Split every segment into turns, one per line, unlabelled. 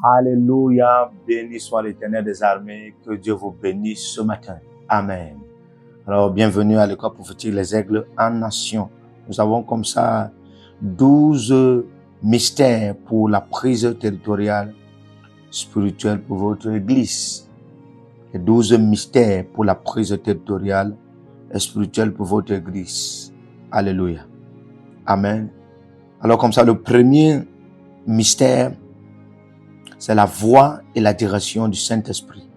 Alléluia, béni soit l'Éternel des armées, que Dieu vous bénisse ce matin. Amen. Alors, bienvenue à l'école prophétique Les Aigles en Nation. Nous avons comme ça 12 mystères pour la prise territoriale spirituelle pour votre église. Les 12 mystères pour la prise territoriale et spirituelle pour votre église. Alléluia. Amen. Alors comme ça, le premier mystère, c'est la voix et la direction du Saint-Esprit.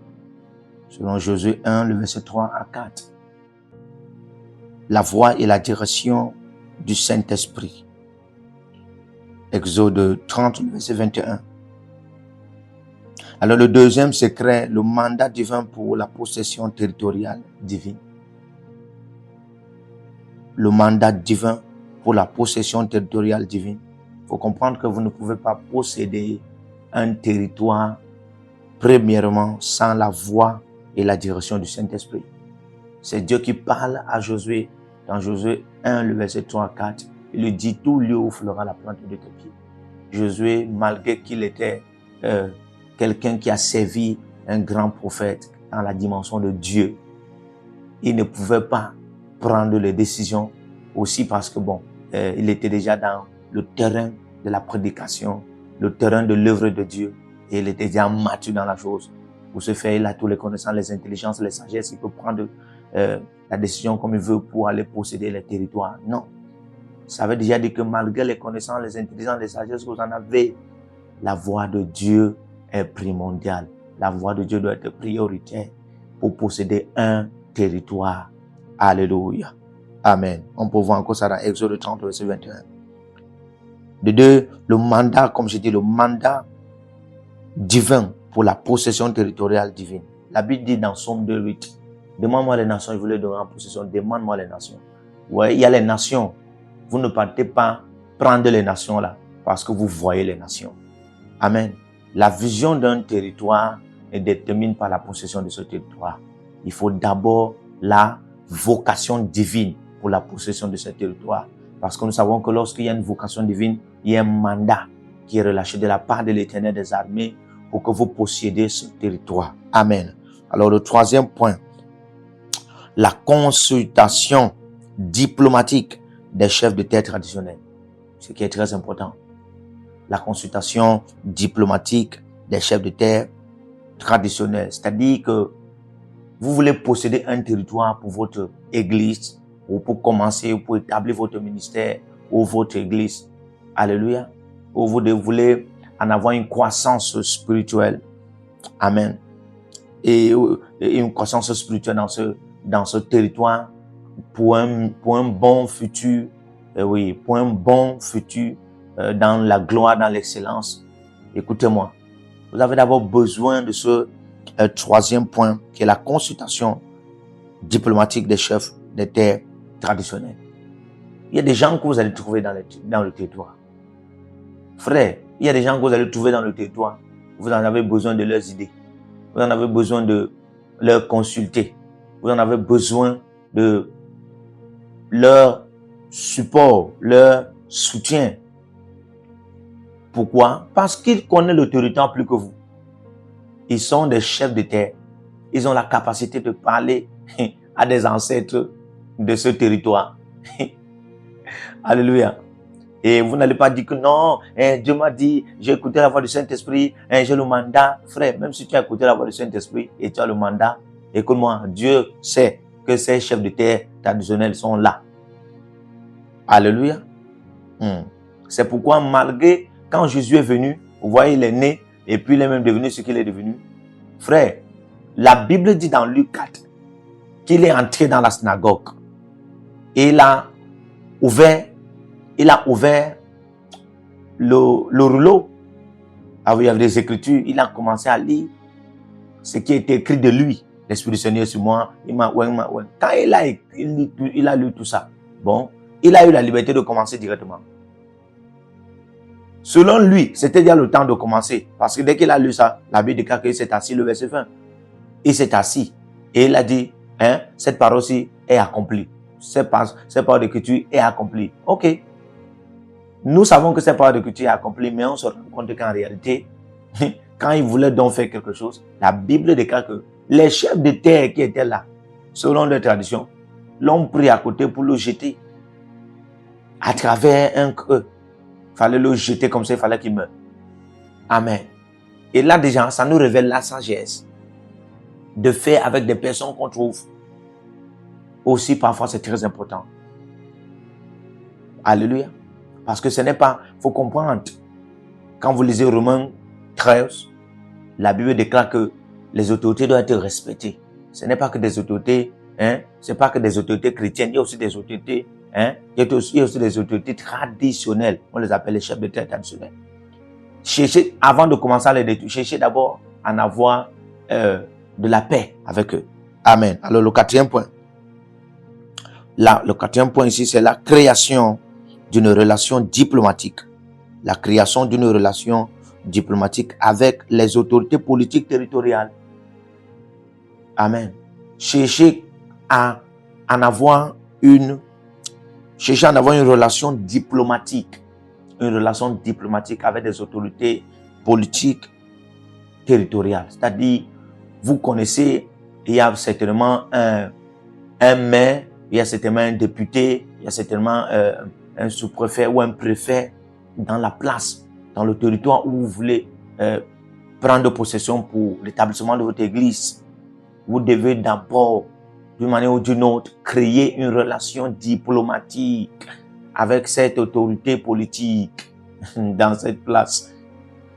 Selon Josué 1, le verset 3 à 4. La voix et la direction du Saint-Esprit. Exode 30, le verset 21. Alors le deuxième secret, le mandat divin pour la possession territoriale divine. Le mandat divin pour la possession territoriale divine. Il faut comprendre que vous ne pouvez pas posséder un territoire, premièrement, sans la voix et la direction du Saint-Esprit. C'est Dieu qui parle à Josué, dans Josué 1, le verset 3 à 4. Il lui dit, tout lieu où fleuera la plante de tes pieds. Josué, malgré qu'il était quelqu'un qui a servi un grand prophète dans la dimension de Dieu, il ne pouvait pas prendre les décisions aussi parce que il était déjà dans le terrain de la prédication, le terrain de l'œuvre de Dieu, et il était déjà mature dans la chose. Pour ce faire, il a tous les connaissances, les intelligences, les sagesses, il peut prendre la décision comme il veut pour aller posséder les territoires. Non. Ça veut déjà dire que malgré les connaissances, les intelligences, les sagesses que vous en avez, la voix de Dieu est primordiale. La voix de Dieu doit être prioritaire pour posséder un territoire. Alléluia. Amen. On peut voir encore ça dans Exode 30, verset 21. De deux, le mandat, comme je dis, le mandat divin pour la possession territoriale divine. La Bible dit dans Somme 2, 8, demande-moi les nations, je vous les donnerai en possession. Demande-moi les nations. Ouais, il y a les nations. Vous ne partez pas prendre les nations là, parce que vous voyez les nations. Amen. La vision d'un territoire est déterminée par la possession de ce territoire. Il faut d'abord la vocation divine pour la possession de ce territoire. Parce que nous savons que lorsqu'il y a une vocation divine, il y a un mandat qui est relâché de la part de l'Éternel des armées pour que vous possédiez ce territoire. Amen. Alors le troisième point, la consultation diplomatique des chefs de terre traditionnels. Ce qui est très important. La consultation diplomatique des chefs de terre traditionnels. C'est-à-dire que vous voulez posséder un territoire pour votre église, ou pour commencer, ou pour établir votre ministère, ou votre église. Alléluia. Ou vous voulez en avoir une croissance spirituelle. Amen. Et une croissance spirituelle dans ce territoire pour un bon futur. Oui, pour un bon futur dans la gloire, dans l'excellence. Écoutez-moi. Vous avez d'abord besoin de ce troisième point qui est la consultation diplomatique des chefs des terres traditionnels. Il y a des gens que vous allez trouver dans le territoire. Frère, il y a des gens que vous allez trouver dans le territoire. Vous en avez besoin de leurs idées. Vous en avez besoin de leur consulter. Vous en avez besoin de leur support, leur soutien. Pourquoi? Parce qu'ils connaissent le territoire plus que vous. Ils sont des chefs de terre. Ils ont la capacité de parler à des ancêtres de ce territoire. Alléluia. Et vous n'allez pas dire que non, Dieu m'a dit, j'ai écouté la voix du Saint-Esprit, j'ai le mandat. Frère, même si tu as écouté la voix du Saint-Esprit et tu as le mandat, écoute-moi, Dieu sait que ces chefs de terre traditionnels sont là. Alléluia. C'est pourquoi malgré, quand Jésus est venu, vous voyez, il est né, et puis il est même devenu ce qu'il est devenu. Frère, la Bible dit dans Luc 4 qu'il est entré dans la synagogue et il a ouvert le rouleau. Ah oui, il y avait des écritures, il a commencé à lire ce qui était écrit de lui. L'Esprit du Seigneur sur moi, quand il a lu tout ça, il a eu la liberté de commencer directement. Selon lui, c'était déjà le temps de commencer. Parce que dès qu'il a lu ça, la Bible déclare qu'il s'est assis, le verset 20. Il s'est assis. Et il a dit, cette parole-ci est accomplie. Cette parole d'écriture est accomplie. Ok. Nous savons que cette parole d'écriture est accomplie, mais on se rend compte qu'en réalité, quand ils voulaient donc faire quelque chose, la Bible déclare que les chefs de terre qui étaient là, selon leur tradition, l'ont pris à côté pour le jeter à travers un creux. Il fallait le jeter comme ça, il fallait qu'il meure. Amen. Et là déjà, ça nous révèle la sagesse de faire avec des personnes qu'on trouve. Aussi, parfois, c'est très important. Alléluia. Parce que ce n'est pas, il faut comprendre, quand vous lisez Romains 13, la Bible déclare que les autorités doivent être respectées. Ce n'est pas que des autorités, c'est pas que des autorités chrétiennes, il y a aussi des autorités, il y a aussi des autorités traditionnelles. On les appelle les chefs de terre traditionnels. Cherchez, avant de commencer à les détruire, cherchez d'abord à en avoir de la paix avec eux. Amen. Alors le quatrième point. Là, le quatrième point ici, c'est la création d'une relation diplomatique. La création d'une relation diplomatique avec les autorités politiques territoriales. Amen. Cherchez à en avoir une relation diplomatique. Une relation diplomatique avec des autorités politiques territoriales. C'est-à-dire, vous connaissez, il y a certainement un maire, il y a certainement un député, il y a certainement un sous-préfet ou un préfet dans la place, dans le territoire où vous voulez prendre possession pour l'établissement de votre église. Vous devez d'abord, d'une manière ou d'une autre, créer une relation diplomatique avec cette autorité politique dans cette place.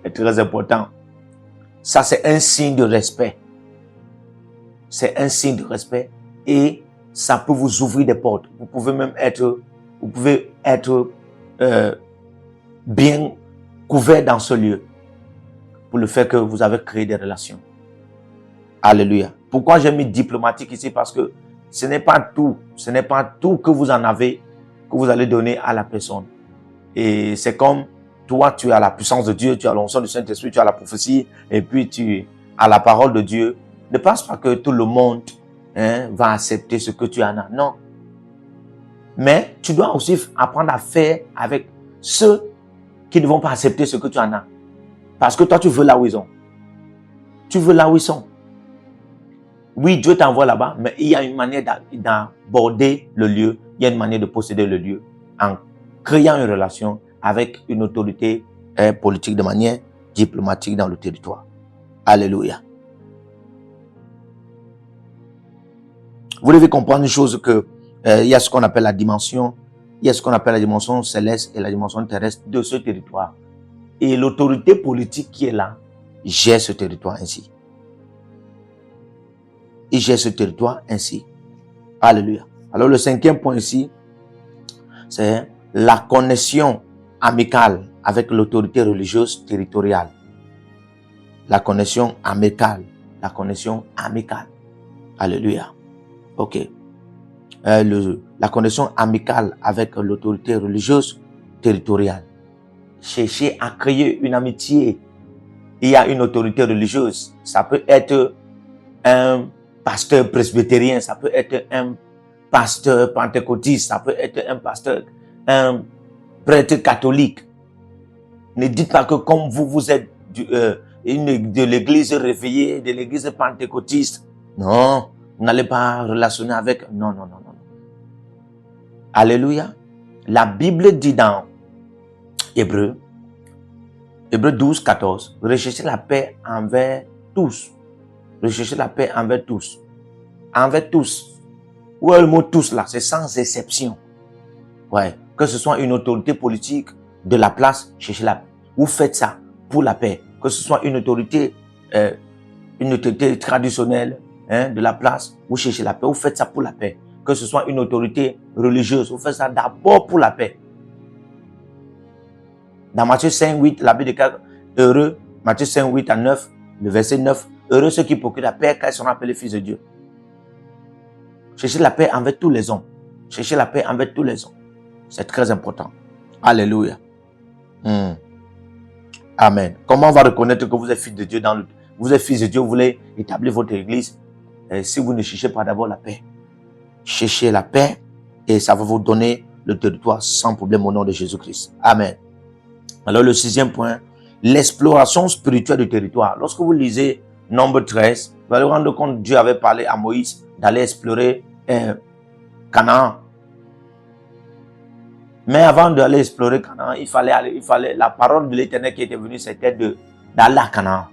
C'est très important. Ça, c'est un signe de respect. C'est un signe de respect et ça peut vous ouvrir des portes. Vous pouvez même être bien couvert dans ce lieu pour le fait que vous avez créé des relations. Alléluia. Pourquoi j'ai mis diplomatique ici? Parce que ce n'est pas tout que vous en avez, que vous allez donner à la personne. Et c'est comme toi, tu as la puissance de Dieu, tu as l'onction du Saint-Esprit, tu as la prophétie, et puis tu as la parole de Dieu. Ne pense pas que tout le monde va accepter ce que tu en as. Non. Mais tu dois aussi apprendre à faire avec ceux qui ne vont pas accepter ce que tu en as. Parce que toi, tu veux là où ils sont. Tu veux là où ils sont. Oui, Dieu t'envoie là-bas, mais il y a une manière d'aborder le lieu, il y a une manière de posséder le lieu en créant une relation avec une autorité politique de manière diplomatique dans le territoire. Alléluia. Vous devez comprendre une chose que il y a ce qu'on appelle la dimension, il y a ce qu'on appelle la dimension céleste et la dimension terrestre de ce territoire. Et l'autorité politique qui est là gère ce territoire ainsi. Il gère ce territoire ainsi. Alléluia. Alors le cinquième point ici, c'est la connexion amicale avec l'autorité religieuse territoriale. La connexion amicale. La connexion amicale. Alléluia. Ok. La connexion amicale avec l'autorité religieuse territoriale. Chercher à créer une amitié. Il y a une autorité religieuse. Ça peut être un pasteur presbytérien, ça peut être un pasteur pentecôtiste, ça peut être un prêtre catholique. Ne dites pas que comme vous êtes de l'église réveillée, de l'église pentecôtiste. Non, vous n'allez pas relationner avec. Non. Alléluia. La Bible dit dans Hébreux 12, 14, recherchez la paix envers tous. Recherchez la paix envers tous. Envers tous. Où est le mot tous là? C'est sans exception. Ouais. Que ce soit une autorité politique de la place, cherchez la paix. Vous faites ça pour la paix. Que ce soit une autorité traditionnelle de la place, vous cherchez la paix. Vous faites ça pour la paix. Que ce soit une autorité religieuse, vous faites ça d'abord pour la paix. Dans Matthieu 5, 8, la Bible déclare heureux, Matthieu 5, 8 à 9, le verset 9, heureux ceux qui procurent la paix car ils seront appelés fils de Dieu. Cherchez la paix envers tous les hommes. Cherchez la paix envers tous les hommes. C'est très important. Alléluia. Amen. Comment on va reconnaître que vous êtes fils de Dieu vous êtes fils de Dieu, vous voulez établir votre église si vous ne cherchez pas d'abord la paix. Cherchez la paix et ça va vous donner le territoire sans problème au nom de Jésus-Christ. Amen. Alors le sixième point, l'exploration spirituelle du territoire. Lorsque vous lisez Nombre 13, vous allez vous rendre compte que Dieu avait parlé à Moïse d'aller explorer Canaan. Mais avant d'aller explorer Canaan, la parole de l'Éternel qui était venue, c'était d'aller à Canaan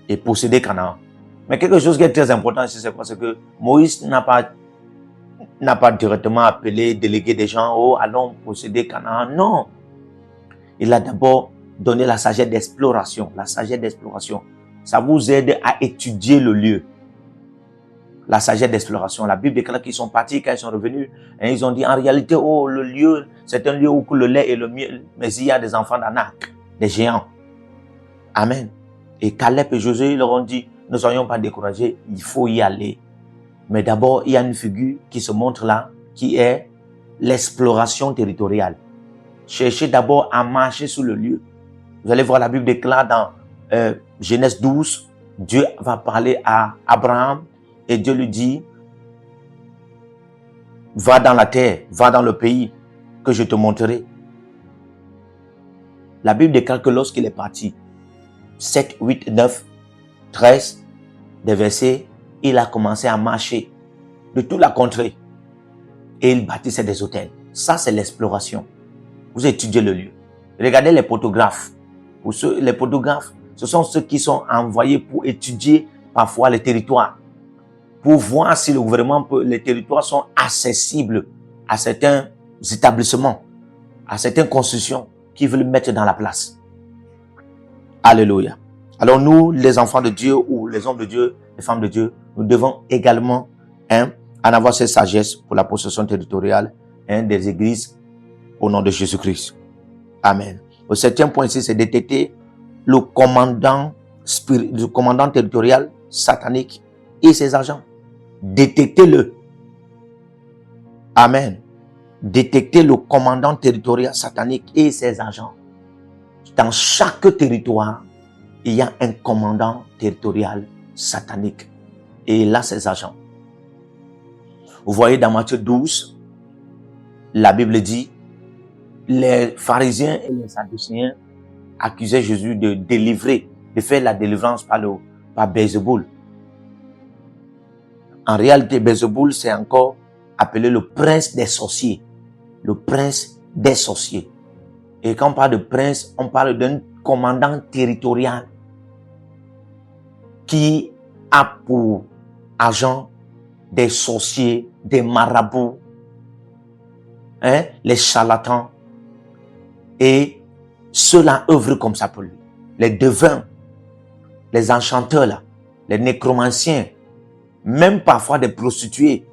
et posséder Canaan. Mais quelque chose qui est très important ici, c'est parce que Moïse n'a pas directement appelé, délégué des gens, oh, allons posséder Canaan. Non. Il a d'abord donné la sagesse d'exploration. La sagesse d'exploration. Ça vous aide à étudier le lieu. La sagesse d'exploration. La Bible déclare qu'ils sont partis, quand ils sont revenus, et ils ont dit, en réalité, oh, le lieu, c'est un lieu où coule le lait et le miel, mais il y a des enfants d'Anak, des géants. Amen. Et Caleb et Josué, ils leur ont dit, ne soyons pas découragés, il faut y aller. Mais d'abord, il y a une figure qui se montre là, qui est l'exploration territoriale. Cherchez d'abord à marcher sur le lieu. Vous allez voir, la Bible déclare dans Genèse 12, Dieu va parler à Abraham et Dieu lui dit, va dans la terre, va dans le pays que je te montrerai. La Bible déclare que lorsqu'il est parti, 7, 8, 9, 13, des versets, il a commencé à marcher de toute la contrée et il bâtissait des hôtels. Ça, c'est l'exploration. Vous étudiez le lieu. Regardez les photographes. Les photographes, ce sont ceux qui sont envoyés pour étudier parfois les territoires, pour voir si le gouvernement les territoires sont accessibles à certains établissements, à certaines constructions qu'ils veulent mettre dans la place. Alléluia. Alors nous, les enfants de Dieu ou les hommes de Dieu, les femmes de Dieu, nous devons également en avoir cette sagesse pour la possession territoriale des églises au nom de Jésus-Christ. Amen. Le 7e point ici, c'est détecter le commandant territorial satanique et ses agents. Détectez-le. Amen. Détectez le commandant territorial satanique et ses agents. Dans chaque territoire, il y a un commandant territorial satanique et il a ses agents. Vous voyez dans Matthieu 12, la Bible dit, les pharisiens et les sadducéens accusaient Jésus de délivrer, de faire la délivrance par Belzéboul. En réalité, Belzéboul, c'est encore appelé le prince des sorciers. Le prince des sorciers. Et quand on parle de prince, on parle d'un commandant territorial qui a pour agent des sorciers, des marabouts, les charlatans. Et ceux-là œuvrent comme ça pour lui. Les devins, les enchanteurs, là, les nécromanciens, même parfois des prostituées.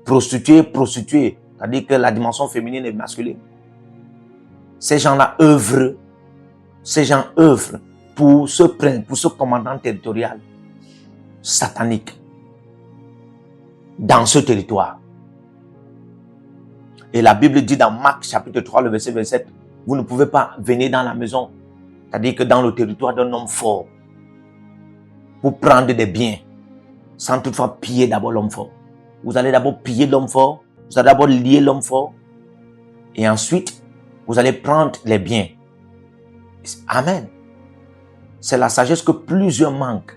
Prostituées. C'est-à-dire que la dimension féminine et masculine. Ces gens-là œuvrent. Ces gens œuvrent pour ce prince, pour ce commandant territorial satanique dans ce territoire. Et la Bible dit dans Marc chapitre 3, le verset 27, vous ne pouvez pas venir dans la maison, c'est-à-dire que dans le territoire d'un homme fort, pour prendre des biens, sans toutefois piller d'abord l'homme fort. Vous allez d'abord piller l'homme fort, vous allez d'abord lier l'homme fort, et ensuite, vous allez prendre les biens. Amen. C'est la sagesse que plusieurs manquent.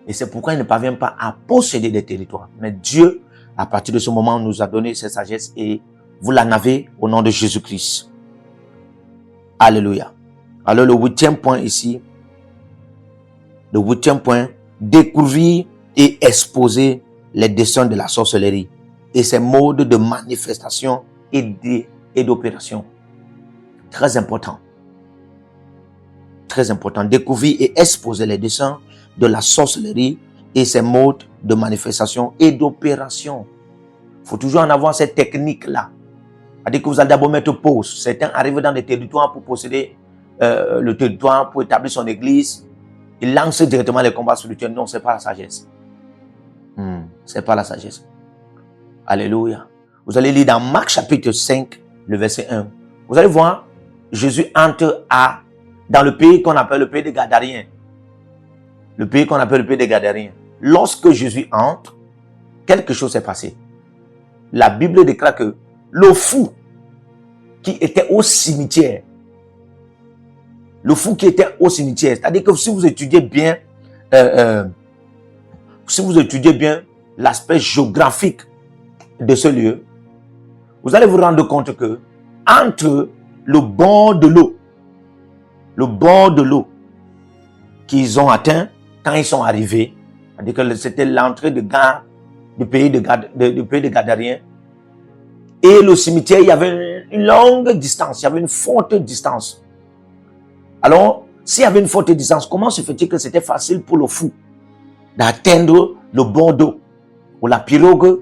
Et c'est pourquoi ils ne parviennent pas à posséder des territoires. Mais Dieu, à partir de ce moment, nous a donné cette sagesse et vous la n'avez au nom de Jésus-Christ. Alléluia. Alors le 8e point ici, le 8e point, découvrir et exposer les desseins de la sorcellerie et ses modes de manifestation et d'opération. Très important. Très important. Découvrir et exposer les desseins de la sorcellerie et ses modes de manifestation et d'opération. Il faut toujours en avoir cette technique-là. C'est-à-dire que vous allez d'abord mettre pause. Certains arrivent dans des territoires pour posséder le territoire, pour établir son église. Ils lancent directement les combats spirituels. Non, ce n'est pas la sagesse. Ce n'est pas la sagesse. Alléluia. Vous allez lire dans Marc chapitre 5, le verset 1. Vous allez voir, Jésus entre dans le pays qu'on appelle le pays des Gadariens. Le pays qu'on appelle le pays des Gadariens. Lorsque Jésus entre, quelque chose s'est passé. La Bible déclare que le fou qui était au cimetière Le fou qui était au cimetière. C'est-à-dire que si vous étudiez bien, l'aspect géographique de ce lieu, vous allez vous rendre compte que entre le bord de l'eau qu'ils ont atteint quand ils sont arrivés, c'est-à-dire que c'était l'entrée de gare du pays de Gadarien, et le cimetière, il y avait une longue distance, il y avait une forte distance. Alors, s'il y avait une forte distance, comment se fait-il que c'était facile pour le fou d'atteindre le bord d'eau où la pirogue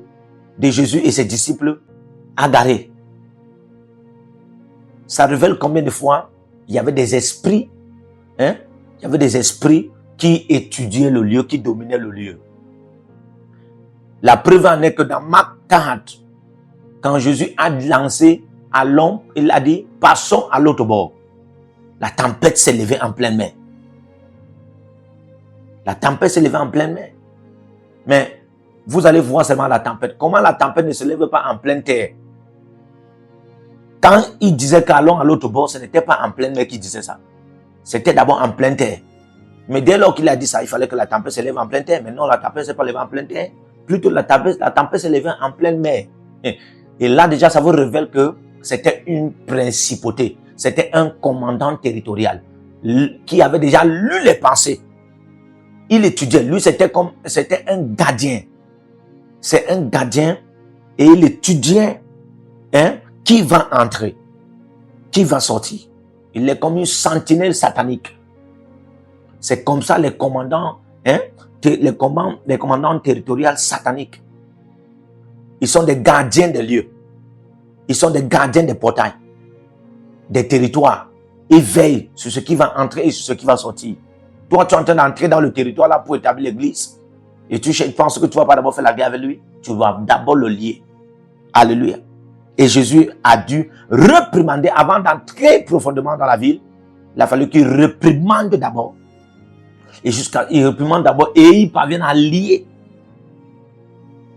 de Jésus et ses disciples a garé? Ça révèle combien de fois il y avait des esprits, il y avait des esprits qui étudiaient le lieu, qui dominaient le lieu. La preuve en est que dans Marc 40, quand Jésus a lancé à l'homme, il a dit, passons à l'autre bord. La tempête s'est levée en pleine mer. La tempête s'est levée en pleine mer. Mais vous allez voir seulement la tempête. Comment la tempête ne se lève pas en pleine terre? Quand il disait qu'allons à l'autre bord, ce n'était pas en pleine mer qu'il disait ça. C'était d'abord en pleine terre. Mais dès lors qu'il a dit ça, il fallait que la tempête se lève en pleine terre. Mais non, la tempête ne s'est pas levée en pleine terre. Plutôt la tempête s'est levée en pleine mer. Et là déjà, ça vous révèle que c'était une principauté. C'était un commandant territorial qui avait déjà lu les pensées. Il étudiait. Lui, c'était un gardien. C'est un gardien et il étudiait qui va entrer, qui va sortir. Il est comme une sentinelle satanique. C'est comme ça les commandants, les commandants territoriaux sataniques. Ils sont des gardiens des lieux. Ils sont des gardiens des portails, des territoires. Ils veillent sur ce qui va entrer et sur ce qui va sortir. Toi, tu es en train d'entrer dans le territoire là pour établir l'église. Et tu penses que tu ne vas pas d'abord faire la guerre avec lui. Tu vas d'abord le lier. Alléluia. Et Jésus a dû réprimander avant d'entrer profondément dans la ville. Il a fallu qu'il réprimande d'abord. Et il réprimande d'abord et il parvient à lier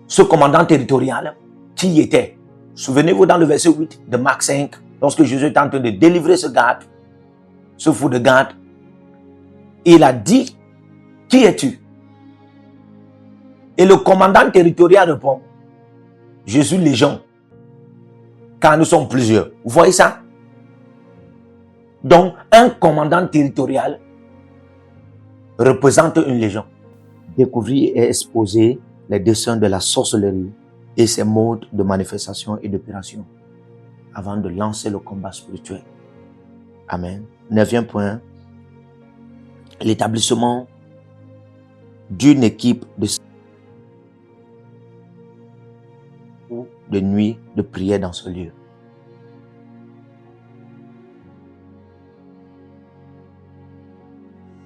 ce commandant territorial qui était. Souvenez-vous dans le verset 8 de Marc 5, lorsque Jésus est en train de délivrer ce garde, ce fou de garde, il a dit, qui es-tu? Et le commandant territorial répond, je suis légion, car nous sommes plusieurs. Vous voyez ça? Donc, un commandant territorial représente une légion. Découvrir et exposer les desseins de la sorcellerie et ses modes de manifestation et d'opération avant de lancer le combat spirituel. Amen. 9e point, l'établissement d'une équipe de nuit de prière dans ce lieu.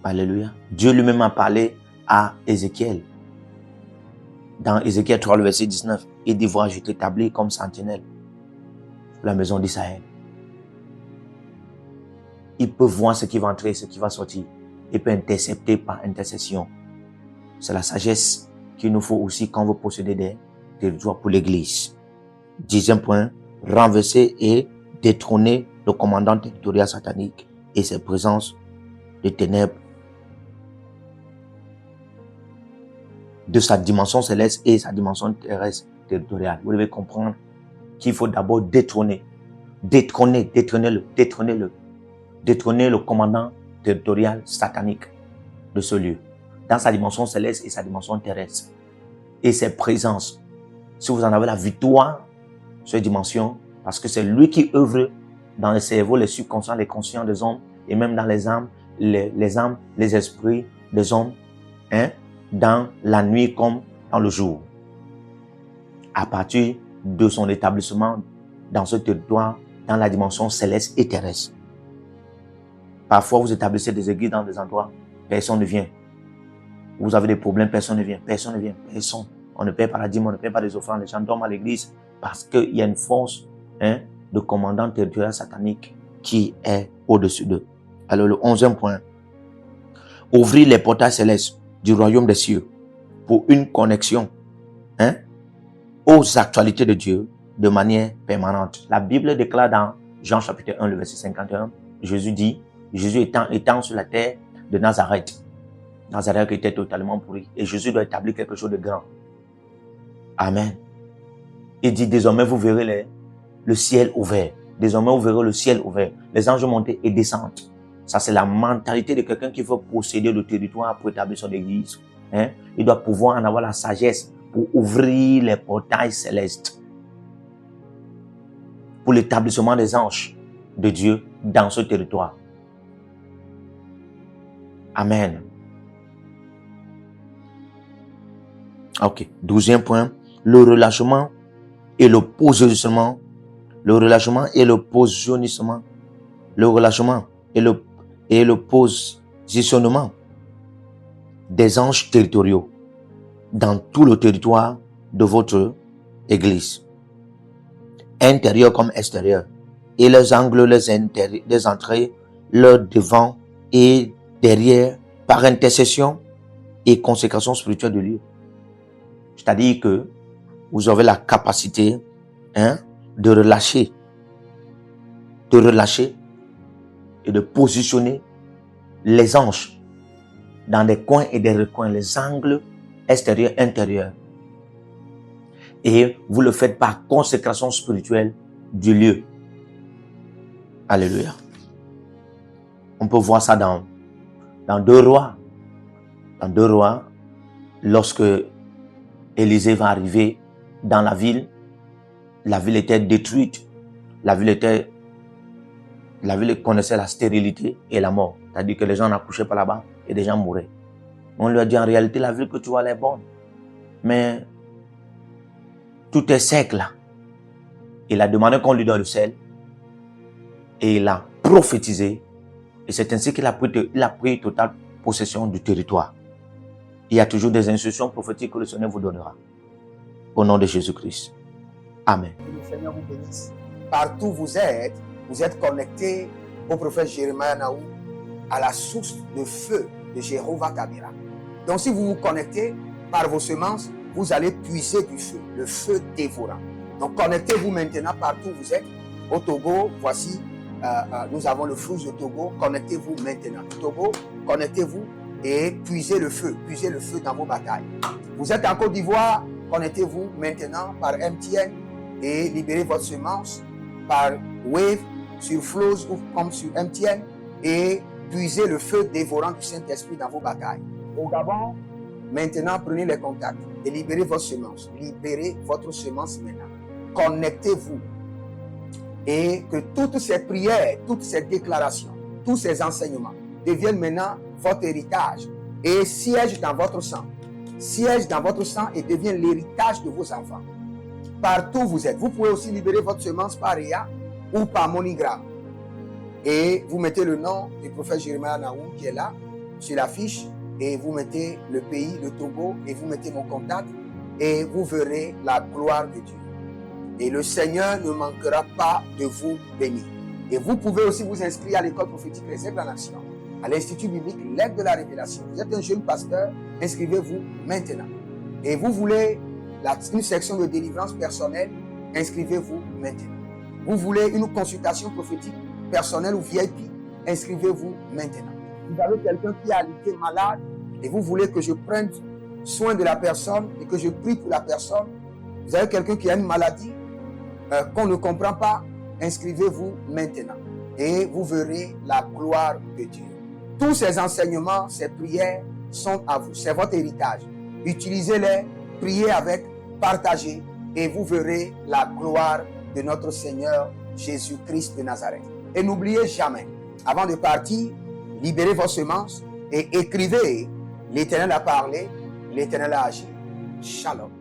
Alléluia. Dieu lui-même a parlé à Ézéchiel. Dans Ézéchiel 3, le verset 19, il dit, vois, je t'établis comme sentinelle pour la maison d'Israël. Il peut voir ce qui va entrer, ce qui va sortir. Il peut intercepter par intercession. C'est la sagesse qu'il nous faut aussi quand vous possédez des territoires pour l'église. 10e point, renverser et détrôner le commandant territorial satanique et ses présences de ténèbres de sa dimension céleste et sa dimension terrestre territoriale. Vous devez comprendre qu'il faut d'abord détrôner le commandant territorial satanique de ce lieu, dans sa dimension céleste et sa dimension terrestre. Et ses présences, si vous en avez la victoire sur cette dimension, parce que c'est lui qui œuvre dans les cerveaux, les subconscients, les conscients des hommes, et même dans les âmes, les esprits des hommes, dans la nuit comme dans le jour. À partir de son établissement dans ce territoire, dans la dimension céleste et terrestre. Parfois, vous établissez des églises dans des endroits, personne ne vient. Vous avez des problèmes, personne ne vient. Personne ne vient. Personne. On ne paie pas la dîme, on ne paie pas les offrandes. Les gens dorment à l'église parce qu'il y a une force de commandant territorial satanique qui est au-dessus d'eux. Alors, le 11e point. Ouvrir les portails célestes du royaume des cieux pour une connexion aux actualités de Dieu de manière permanente. La Bible déclare dans Jean chapitre 1, le verset 51, Jésus dit, Jésus étant sur la terre de Nazareth. Nazareth était totalement pourri. Et Jésus doit établir quelque chose de grand. Amen. Il dit, désormais vous verrez le ciel ouvert. Désormais vous verrez le ciel ouvert. Les anges montent et descendent. Ça, c'est la mentalité de quelqu'un qui veut posséder le territoire pour établir son église. Hein? Il doit pouvoir en avoir la sagesse pour ouvrir les portails célestes. Pour l'établissement des anges de Dieu dans ce territoire. Amen. Ok. 12e point. Le relâchement et le positionnement. Le relâchement et le positionnement. Le relâchement et le positionnement des anges territoriaux dans tout le territoire de votre église. Intérieur comme extérieur. Et les angles, les entrées, leur devant et derrière, par intercession et consécration spirituelle de lieu. C'est-à-dire que vous avez la capacité de relâcher et de positionner les anges dans des coins et des recoins, les angles extérieurs, intérieurs. Et vous le faites par consécration spirituelle du lieu. Alléluia. On peut voir ça dans 2 Rois. Dans 2 Rois, lorsque Élisée va arriver dans la ville était détruite. La ville connaissait la stérilité et la mort. C'est-à-dire que les gens n'accouchaient pas là-bas et des gens mouraient. On lui a dit, en réalité, la ville que tu vois, elle est bonne. Mais tout est sec là. Il a demandé qu'on lui donne le sel. Et il a prophétisé. Et c'est ainsi qu'il a pris totale possession du territoire. Il y a toujours des instructions prophétiques que le Seigneur vous donnera. Au nom de Jésus-Christ. Amen.
Que le Seigneur vous bénisse. Partout où vous êtes connectés au prophète Jérémie Naou, à la source de feu de Jéhovah Kabira. Donc si vous vous connectez par vos semences, vous allez puiser du feu, le feu dévorant. Donc connectez-vous maintenant partout où vous êtes. Au Togo, voici, nous avons le flux de Togo. Connectez-vous maintenant. Togo, connectez-vous et puisez le feu dans vos batailles. Vous êtes en Côte d'Ivoire, connectez-vous maintenant par MTN et libérez votre semence par Wave sur Flows ou comme sur MTN et puisez le feu dévorant du Saint-Esprit dans vos batailles. Au Gabon, maintenant prenez les contacts et libérez votre semence. Libérez votre semence maintenant. Connectez-vous et que toutes ces prières, toutes ces déclarations, tous ces enseignements deviennent maintenant votre héritage et siègent dans votre sang. Siège dans votre sang et devient l'héritage de vos enfants. Partout où vous êtes, vous pouvez aussi libérer votre semence par REA ou par MoneyGram. Et vous mettez le nom du prophète Jérémie Naoum qui est là, sur l'affiche, et vous mettez le pays, le Togo, et vous mettez mon contact, et vous verrez la gloire de Dieu. Et le Seigneur ne manquera pas de vous bénir. Et vous pouvez aussi vous inscrire à l'école prophétique Réserve en Action, à l'Institut biblique L'Aigle de la Révélation. Vous êtes un jeune pasteur, inscrivez-vous maintenant. Et vous voulez une section de délivrance personnelle, inscrivez-vous maintenant. Vous voulez une consultation prophétique personnelle ou VIP, inscrivez-vous maintenant. Vous avez quelqu'un qui a été malade et vous voulez que je prenne soin de la personne et que je prie pour la personne. Vous avez quelqu'un qui a une maladie qu'on ne comprend pas, inscrivez-vous maintenant. Et vous verrez la gloire de Dieu. Tous ces enseignements, ces prières sont à vous. C'est votre héritage. Utilisez-les, priez avec, partagez et vous verrez la gloire de notre Seigneur Jésus-Christ de Nazareth. Et n'oubliez jamais, avant de partir, libérez vos semences et écrivez, l'Éternel a parlé, l'Éternel a agi. Shalom.